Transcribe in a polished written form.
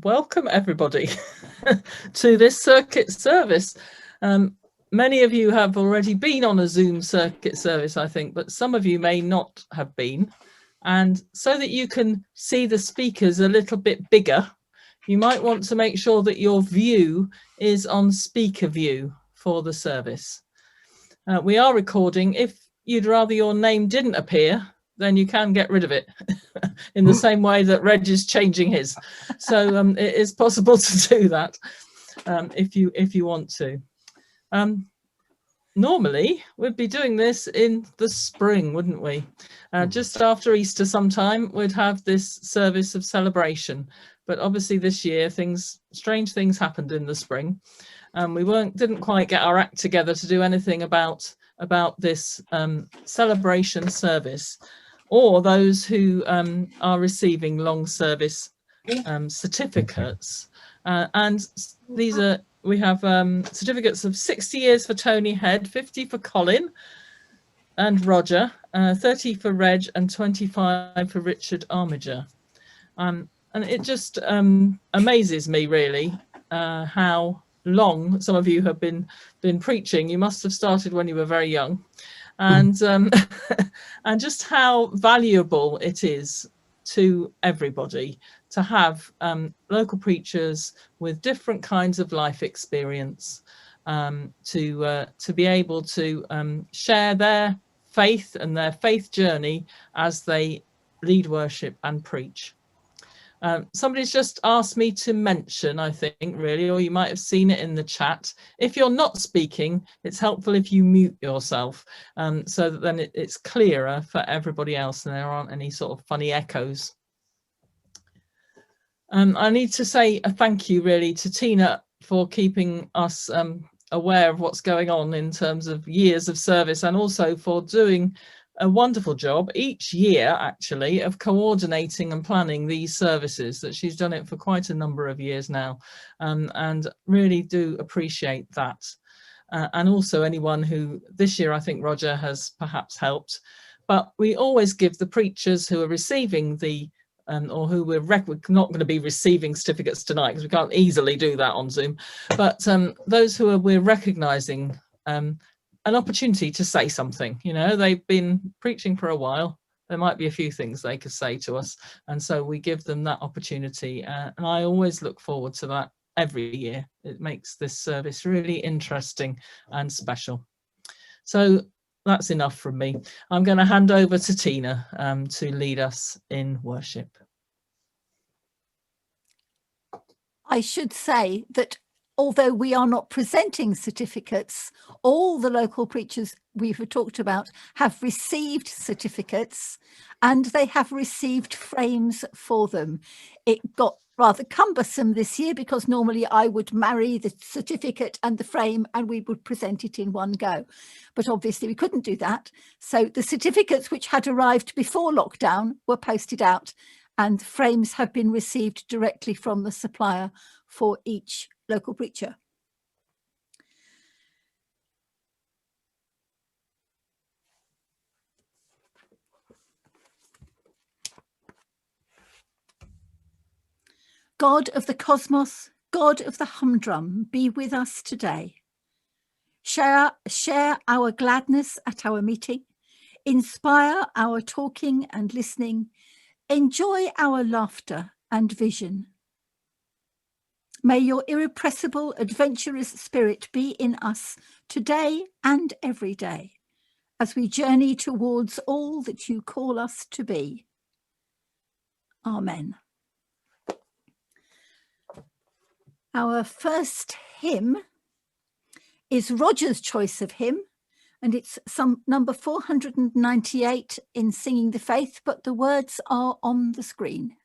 Welcome everybody to this circuit service. Many of you have already been on a Zoom circuit service, I think, but some of you may not have been. And so that you can see the speakers a little bit bigger, you might want to make sure that your view is on speaker view for the service. We are recording. If you'd rather your name didn't appear, then you can get rid of it in the same way that Reg is changing his. So it is possible to do that if you want to. Normally we'd be doing this in the spring, wouldn't we? Just after Easter sometime we'd have this service of celebration, but obviously this year strange things happened in the spring. We didn't quite get our act together to do anything about this celebration service, or those who are receiving long service certificates. And we have certificates of 60 years for Tony Head, 50 for Colin and Roger, 30 for Reg, and 25 for Richard Armiger. And it just amazes me really how long some of you have been preaching. You must have started when you were very young. And and just how valuable it is to everybody to have local preachers with different kinds of life experience to be able to share their faith and their faith journey as they lead worship and preach. Somebody's just asked me to mention, I think, really, or you might have seen it in the chat. If you're not speaking, it's helpful if you mute yourself so that then it's clearer for everybody else and there aren't any sort of funny echoes. I need to say a thank you really to Tina for keeping us aware of what's going on in terms of years of service, and also for doing a wonderful job each year actually of coordinating and planning these services. That she's done it for quite a number of years now, and really do appreciate that. And also anyone who this year, I think Roger has perhaps helped, but we always give the preachers who are receiving the or who we're not going to be receiving certificates tonight because we can't easily do that on Zoom, but those who we're recognizing an opportunity to say something. You know, they've been preaching for a while, there might be a few things they could say to us, and so we give them that opportunity, and I always look forward to that every year. It makes this service really interesting and special. So that's enough from me. I'm going to hand over to Tina to lead us in worship. I should say that although we are not presenting certificates, all the local preachers we've talked about have received certificates, and they have received frames for them. It got rather cumbersome this year because normally I would marry the certificate and the frame and we would present it in one go. But obviously we couldn't do that. So the certificates which had arrived before lockdown were posted out, and frames have been received directly from the supplier for each local preacher. God of the cosmos, God of the humdrum, be with us today. Share our gladness at our meeting, inspire our talking and listening, enjoy our laughter and vision. May your irrepressible, adventurous spirit be in us today and every day, as we journey towards all that you call us to be. Amen. Our first hymn is Roger's choice of hymn, and it's number 498 in Singing the Faith, but the words are on the screen.